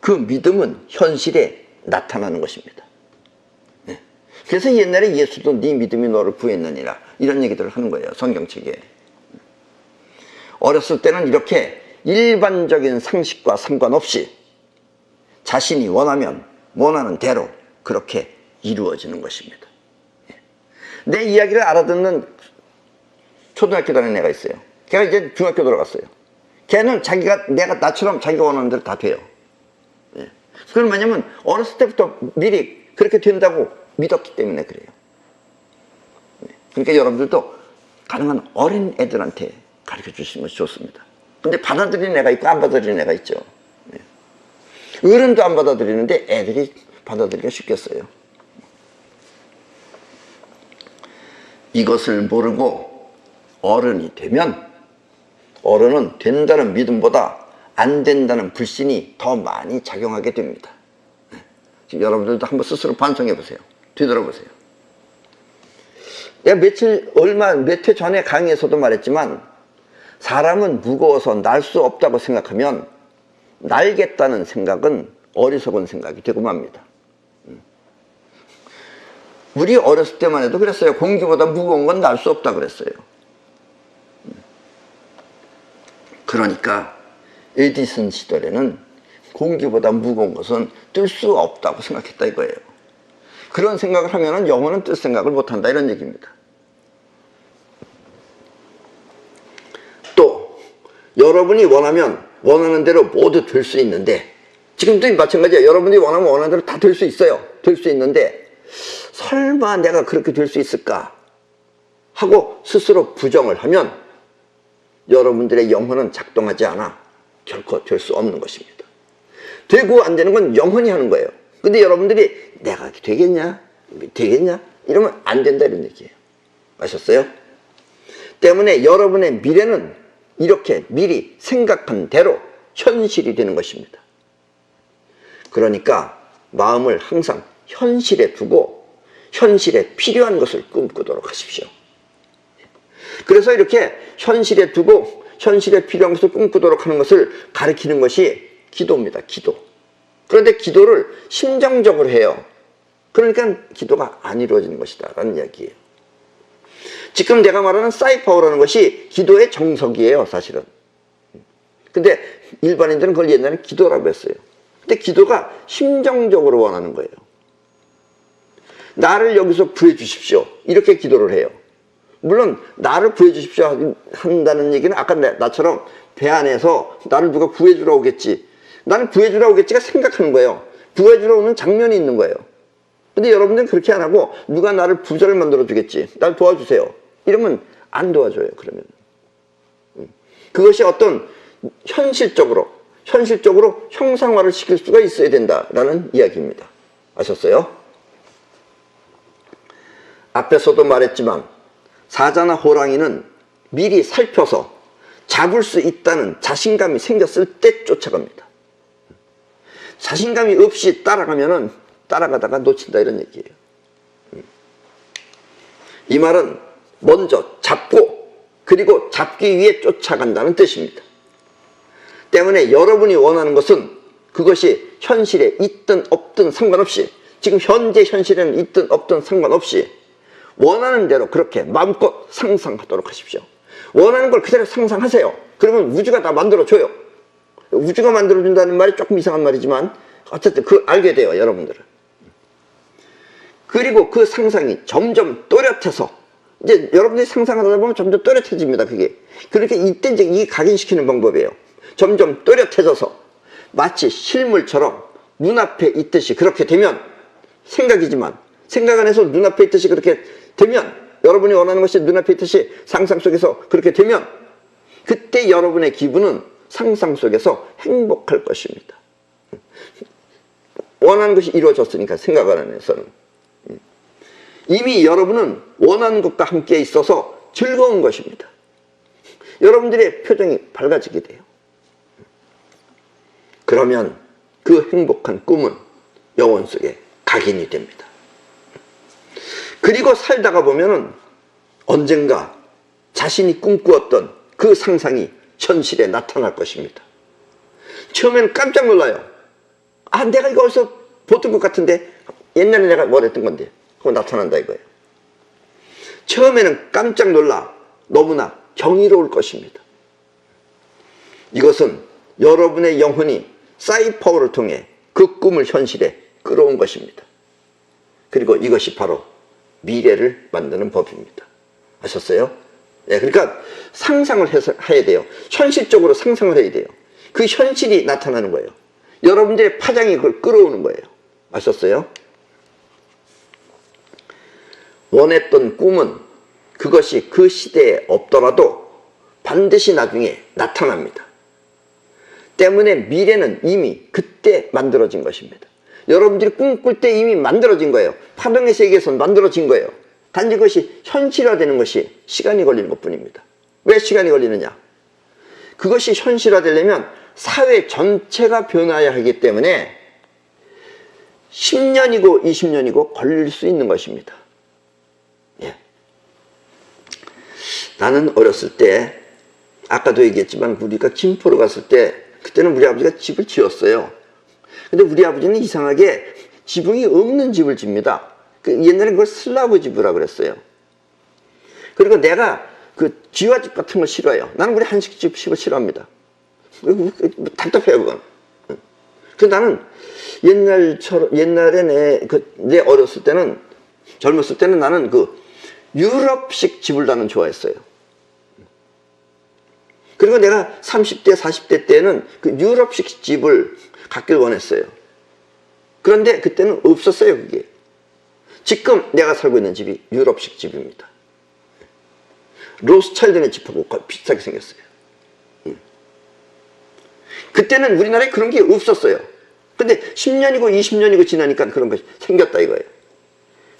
그 믿음은 현실에 나타나는 것입니다. 그래서 옛날에 예수도 네 믿음이 너를 구했느니라 이런 얘기들을 하는 거예요. 성경책에. 어렸을 때는 이렇게 일반적인 상식과 상관없이 자신이 원하면 원하는 대로 그렇게 이루어지는 것입니다. 내 이야기를 알아듣는 초등학교 다니는 애가 있어요. 걔가 이제 중학교 들어갔어요. 걔는 내가 나처럼 자기가 원하는 대로 다 돼요. 그건 뭐냐면 어렸을 때부터 미리 그렇게 된다고 믿었기 때문에 그래요. 그러니까 여러분들도 가능한 어린 애들한테 가르쳐 주시는 것이 좋습니다. 근데 받아들이는 애가 있고 안 받아들이는 애가 있죠. 어른도 안 받아들이는데 애들이 받아들이기가 쉽겠어요. 이것을 모르고 어른이 되면 어른은 된다는 믿음보다 안 된다는 불신이 더 많이 작용하게 됩니다. 지금 여러분들도 한번 스스로 반성해 보세요. 뒤돌아보세요. 내가 몇 회 전에 강의에서도 말했지만 사람은 무거워서 날 수 없다고 생각하면 날겠다는 생각은 어리석은 생각이 되고 맙니다. 우리 어렸을 때만 해도 그랬어요. 공기보다 무거운 건 날 수 없다 그랬어요. 그러니까 에디슨 시절에는 공기보다 무거운 것은 뜰 수 없다고 생각했다 이거예요. 그런 생각을 하면은 영혼은 뜰 생각을 못한다 이런 얘기입니다. 또 여러분이 원하면 원하는 대로 모두 될 수 있는데 지금도 마찬가지예요. 여러분이 원하면 원하는 대로 다 될 수 있어요. 될 수 있는데 설마 내가 그렇게 될 수 있을까 하고 스스로 부정을 하면 여러분들의 영혼은 작동하지 않아 결코 될 수 없는 것입니다. 되고 안 되는 건 영혼이 하는 거예요. 근데 여러분들이 내가 되겠냐? 이러면 안 된다 이런 얘기예요. 아셨어요? 때문에 여러분의 미래는 이렇게 미리 생각한 대로 현실이 되는 것입니다. 그러니까 마음을 항상 현실에 두고 현실에 필요한 것을 꿈꾸도록 하십시오. 그래서 이렇게 현실에 두고 현실에 필요한 것을 꿈꾸도록 하는 것을 가리키는 것이 기도입니다. 기도. 그런데 기도를 심정적으로 해요. 그러니까 기도가 안 이루어지는 것이다 라는 이야기예요. 지금 내가 말하는 사이파워라는 것이 기도의 정석이에요. 사실은. 근데 일반인들은 그걸 옛날에 기도라고 했어요. 근데 기도가 심정적으로 원하는 거예요. 나를 여기서 구해주십시오. 이렇게 기도를 해요. 물론 나를 구해주십시오 한다는 얘기는 아까 나처럼 배 안에서 나를 누가 구해주러 오겠지. 나는 구해주러 오겠지가 생각하는 거예요. 구해주러 오는 장면이 있는 거예요. 근데 여러분들은 그렇게 안 하고 누가 나를 부자를 만들어 주겠지. 날 도와주세요. 이러면 안 도와줘요. 그러면. 그것이 어떤 현실적으로 형상화를 시킬 수가 있어야 된다라는 이야기입니다. 아셨어요? 앞에서도 말했지만 사자나 호랑이는 미리 살펴서 잡을 수 있다는 자신감이 생겼을 때 쫓아갑니다. 자신감이 없이 따라가면은 따라가다가 놓친다 이런 얘기예요. 이 말은 먼저 잡고 그리고 잡기 위해 쫓아간다는 뜻입니다. 때문에 여러분이 원하는 것은 그것이 현실에 있든 없든 상관없이, 지금 현재 현실에는 있든 없든 상관없이 원하는 대로 그렇게 마음껏 상상하도록 하십시오. 원하는 걸 그대로 상상하세요. 그러면 우주가 다 만들어줘요. 우주가 만들어준다는 말이 조금 이상한 말이지만 어쨌든 알게 돼요, 여러분들은. 그리고 그 상상이 점점 또렷해서, 이제 여러분들이 상상하다 보면 점점 또렷해집니다, 그게. 그렇게 이때 이제 이게 각인시키는 방법이에요. 점점 또렷해져서 마치 실물처럼 눈앞에 있듯이 그렇게 되면, 생각이지만 생각 안에서 눈앞에 있듯이 그렇게 되면, 여러분이 원하는 것이 눈앞에 있듯이 상상 속에서 그렇게 되면, 그때 여러분의 기분은 상상 속에서 행복할 것입니다. 원하는 것이 이루어졌으니까, 생각 안에서는. 이미 여러분은 원하는 것과 함께 있어서 즐거운 것입니다. 여러분들의 표정이 밝아지게 돼요. 그러면 그 행복한 꿈은 영혼 속에 각인이 됩니다. 그리고 살다가 보면은 언젠가 자신이 꿈꾸었던 그 상상이 현실에 나타날 것입니다. 처음에는 깜짝 놀라요. 아, 내가 이거 어디서 보던 것 같은데, 옛날에 내가 뭘 했던 건데, 그거 나타난다 이거예요. 처음에는 깜짝 놀라 너무나 경이로울 것입니다. 이것은 여러분의 영혼이 사이파워를 통해 그 꿈을 현실에 끌어온 것입니다. 그리고 이것이 바로 미래를 만드는 법입니다. 아셨어요? 네, 그러니까 상상을 해야 돼요. 현실적으로 상상을 해야 돼요. 그 현실이 나타나는 거예요. 여러분들의 파장이 그걸 끌어오는 거예요. 아셨어요? 원했던 꿈은 그것이 그 시대에 없더라도 반드시 나중에 나타납니다. 때문에 미래는 이미 그때 만들어진 것입니다. 여러분들이 꿈꿀 때 이미 만들어진 거예요. 파동의 세계에서는 만들어진 거예요. 단지 그것이 현실화되는 것이 시간이 걸리는 것뿐입니다. 왜 시간이 걸리느냐? 그것이 현실화되려면 사회 전체가 변화해야 하기 때문에 10년이고 20년이고 걸릴 수 있는 것입니다. 예. 나는 어렸을 때, 아까도 얘기했지만 우리가 김포로 갔을 때, 그때는 우리 아버지가 집을 지었어요. 근데 우리 아버지는 이상하게 지붕이 없는 집을 집니다. 옛날에 그걸 슬라브 집이라고 그랬어요. 그리고 내가 그 지화집 같은 걸 싫어해요. 나는 우리 한식집을 싫어합니다. 답답해요, 그건. 그래서 나는 옛날에 내 어렸을 때는, 젊었을 때는 나는 그 유럽식 집을 나는 좋아했어요. 그리고 내가 30대, 40대 때는 그 유럽식 집을 갖길 원했어요. 그런데 그때는 없었어요, 그게. 지금 내가 살고 있는 집이 유럽식 집입니다. 로스차일드네 집하고 비슷하게 생겼어요. 그때는 우리나라에 그런 게 없었어요. 근데 10년이고 20년이고 지나니까 그런 것이 생겼다 이거예요.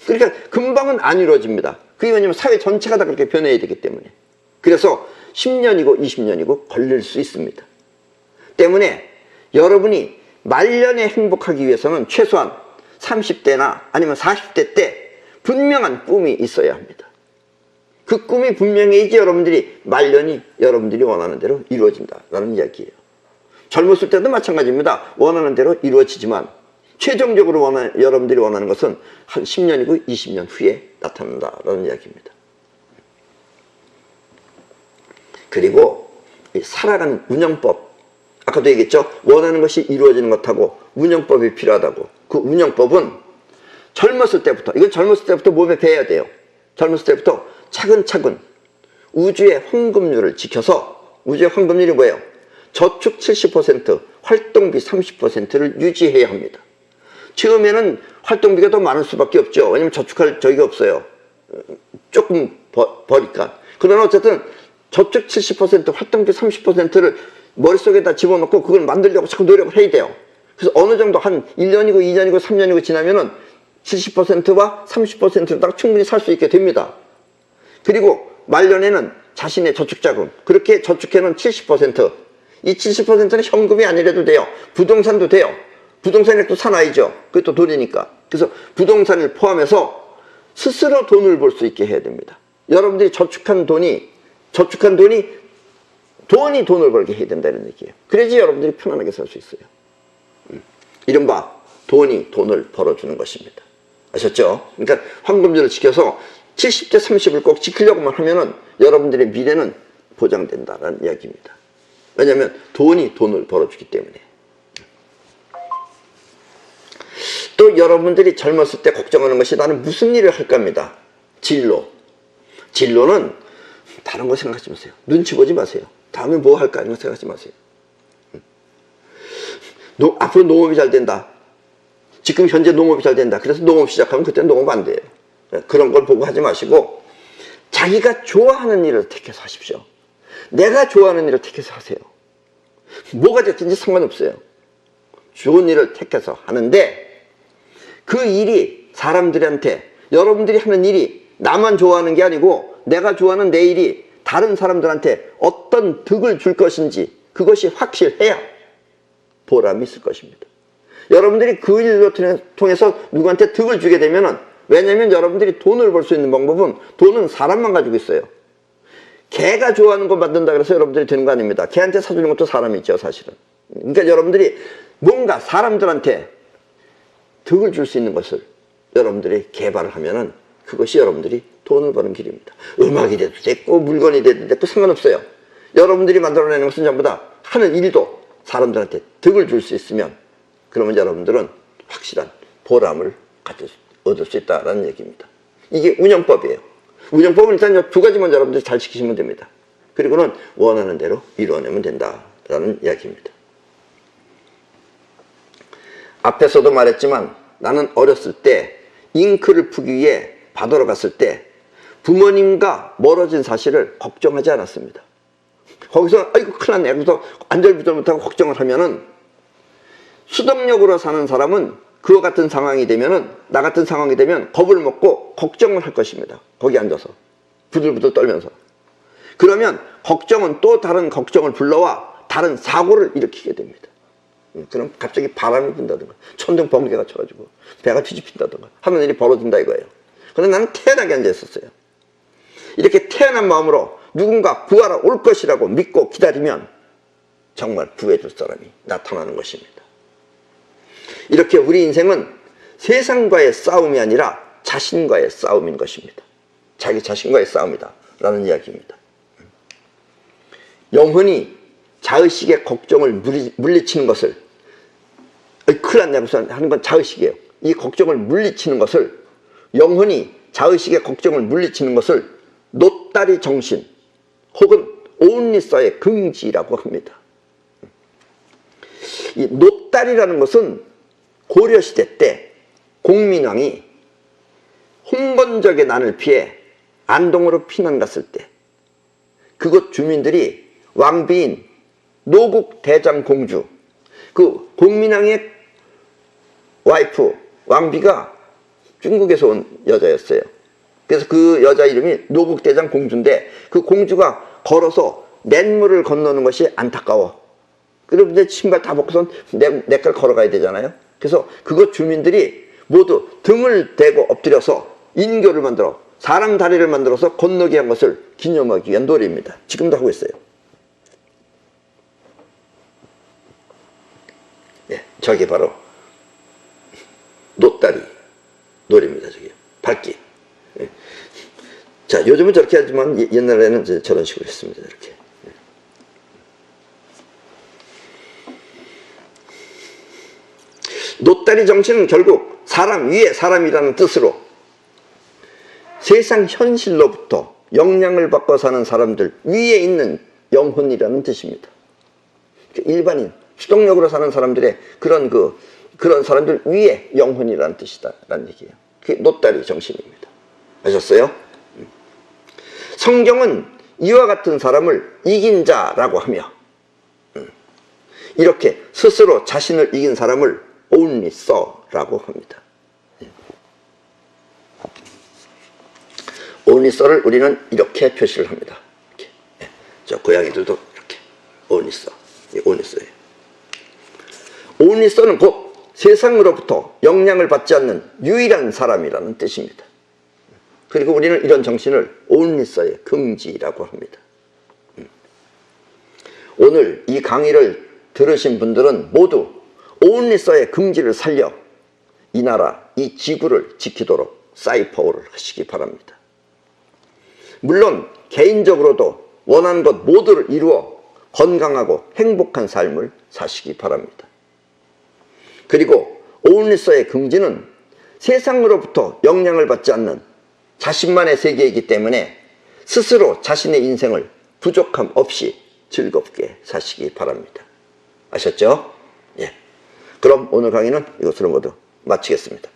그러니까 금방은 안 이루어집니다. 그게 왜냐면 사회 전체가 다 그렇게 변해야 되기 때문에. 그래서 10년이고 20년이고 걸릴 수 있습니다. 때문에 여러분이 말년에 행복하기 위해서는 최소한 30대나 아니면 40대 때 분명한 꿈이 있어야 합니다. 그 꿈이 분명해야지 여러분들이 말년이 여러분들이 원하는 대로 이루어진다라는 이야기예요. 젊었을 때도 마찬가지입니다. 원하는 대로 이루어지지만 최종적으로 여러분들이 원하는 것은 한 10년이고 20년 후에 나타난다라는 이야기입니다. 그리고 살아가는 운영법, 아까도 얘기했죠. 원하는 것이 이루어지는 것하고 운영법이 필요하다고. 그 운영법은 젊었을 때부터, 이건 젊었을 때부터 몸에 배야 돼요. 젊었을 때부터 차근차근 우주의 황금률을 지켜서, 우주의 황금률이 뭐예요? 저축 70%, 활동비 30%를 유지해야 합니다. 처음에는 활동비가 더 많을 수밖에 없죠. 왜냐면 저축할 저기가 없어요. 조금 버니까. 그러나 어쨌든 저축 70%, 활동비 30%를 머릿속에다 집어넣고 그걸 만들려고 자꾸 노력을 해야 돼요. 그래서 어느 정도 한 1년이고 2년이고 3년이고 지나면은 70%와 30%로 딱 충분히 살 수 있게 됩니다. 그리고 말년에는 자신의 저축자금, 그렇게 저축해놓은 70%, 이 70%는 현금이 아니라도 돼요. 부동산도 돼요. 부동산에 또 사놔야죠. 그것도 돈이니까. 그래서 부동산을 포함해서 스스로 돈을 벌 수 있게 해야 됩니다. 여러분들이 저축한 돈이 돈이 돈을 벌게 해야 된다는 얘기예요. 그래야지 여러분들이 편안하게 살 수 있어요. 이른바 돈이 돈을 벌어주는 것입니다. 아셨죠? 그러니까 황금줄을 지켜서 70대 30을 꼭 지키려고만 하면은 여러분들의 미래는 보장된다는 이야기입니다. 왜냐하면 돈이 돈을 벌어주기 때문에. 또 여러분들이 젊었을 때 걱정하는 것이 나는 무슨 일을 할까입니다. 진로. 진로는 다른 거 생각하지 마세요. 눈치 보지 마세요. 다음에 뭐 할까 이런 거 생각하지 마세요. 앞으로 농업이 잘 된다. 지금 현재 농업이 잘 된다. 그래서 농업 시작하면 그때는 농업 안 돼요. 그런 걸 보고 하지 마시고 자기가 좋아하는 일을 택해서 하십시오. 내가 좋아하는 일을 택해서 하세요. 뭐가 됐든지 상관없어요. 좋은 일을 택해서 하는데 그 일이 사람들한테 여러분들이 하는 일이 나만 좋아하는 게 아니고 내가 좋아하는 내 일이 다른 사람들한테 어떤 득을 줄 것인지 그것이 확실해야 보람이 있을 것입니다. 여러분들이 그 일로 통해서 누구한테 득을 주게 되면은 왜냐면 여러분들이 돈을 벌 수 있는 방법은 돈은 사람만 가지고 있어요. 개가 좋아하는 거 만든다 그래서 여러분들이 되는 거 아닙니다. 개한테 사주는 것도 사람이죠, 사실은. 그러니까 여러분들이 뭔가 사람들한테 득을 줄 수 있는 것을 여러분들이 개발을 하면은 그것이 여러분들이 돈을 버는 길입니다. 음악이 돼도 됐고 물건이 돼도 됐고 상관없어요. 여러분들이 만들어내는 것은 전부 다 하는 일도 사람들한테 득을 줄 수 있으면 그러면 여러분들은 확실한 보람을 얻을 수 있다는 얘기입니다. 이게 운영법이에요. 운영법은 일단 두 가지만 여러분들이 잘 지키시면 됩니다. 그리고는 원하는 대로 이루어내면 된다라는 이야기입니다. 앞에서도 말했지만 나는 어렸을 때 잉크를 푸기 위해 바다로 갔을 때 부모님과 멀어진 사실을 걱정하지 않았습니다. 거기서 아이고 큰일 났네. 그래서 안절부절 못하고 걱정을 하면은 수동력으로 사는 사람은 그와 같은 상황이 되면은 나 같은 상황이 되면 겁을 먹고 걱정을 할 것입니다. 거기 앉아서 부들부들 떨면서. 그러면 걱정은 또 다른 걱정을 불러와 다른 사고를 일으키게 됩니다. 그럼 갑자기 바람이 분다든가 천둥 번개가 쳐가지고 배가 뒤집힌다든가 하는 일이 벌어진다 이거예요. 그런데 나는 태연하게 앉아 있었어요. 이렇게 태연한 마음으로 누군가 구하러 올 것이라고 믿고 기다리면 정말 구해줄 사람이 나타나는 것입니다. 이렇게 우리 인생은 세상과의 싸움이 아니라 자신과의 싸움인 것입니다. 자기 자신과의 싸움이다 라는 이야기입니다. 영혼이 자의식의 걱정을 물리치는 것을 큰일 났냐고 하는 건 자의식이에요. 이 걱정을 물리치는 것을 영혼이 자의식의 걱정을 물리치는 것을 노따리 정신 혹은 온리서의 긍지라고 합니다. 이 노따리라는 것은 고려시대 때 공민왕이 홍건적의 난을 피해 안동으로 피난 갔을 때 그곳 주민들이 왕비인 노국대장공주 그 공민왕의 와이프 왕비가 중국에서 온 여자였어요. 그래서 그 여자 이름이 노국대장공주인데 그 공주가 걸어서 냇물을 건너는 것이 안타까워. 그럼 이제 신발 다 벗고선 내 걸 걸어가야 되잖아요. 그래서 그곳 주민들이 모두 등을 대고 엎드려서 인교를 만들어 사람 다리를 만들어서 건너게 한 것을 기념하기 위한 놀이입니다. 지금도 하고 있어요. 네, 저게 바로 노따리 놀이입니다. 저기 밟기. 네. 자, 요즘은 저렇게 하지만 옛날에는 이제 저런 식으로 했습니다. 이렇게. 노따리 정신은 결국 사람 위에 사람이라는 뜻으로 세상 현실로부터 영향을 받고 사는 사람들 위에 있는 영혼이라는 뜻입니다. 일반인, 수동력으로 사는 사람들의 그런 사람들 위에 영혼이라는 뜻이다라는 얘기예요. 그게 노따리 정신입니다. 아셨어요? 성경은 이와 같은 사람을 이긴 자라고 하며 이렇게 스스로 자신을 이긴 사람을 only saw라고 합니다. only saw를 우리는 이렇게 표시를 합니다. 이렇게. 저 고양이들도 이렇게 only saw, only saw예요. only saw는 곧 세상으로부터 영향을 받지 않는 유일한 사람이라는 뜻입니다. 그리고 우리는 이런 정신을 only saw의 긍지라고 합니다. 오늘 이 강의를 들으신 분들은 모두 온리서의 긍지를 살려 이 나라, 이 지구를 지키도록 사이퍼를 하시기 바랍니다. 물론 개인적으로도 원하는 것 모두를 이루어 건강하고 행복한 삶을 사시기 바랍니다. 그리고 온리서의 긍지는 세상으로부터 영향을 받지 않는 자신만의 세계이기 때문에 스스로 자신의 인생을 부족함 없이 즐겁게 사시기 바랍니다. 아셨죠? 예. 그럼 오늘 강의는 이것으로 모두 마치겠습니다.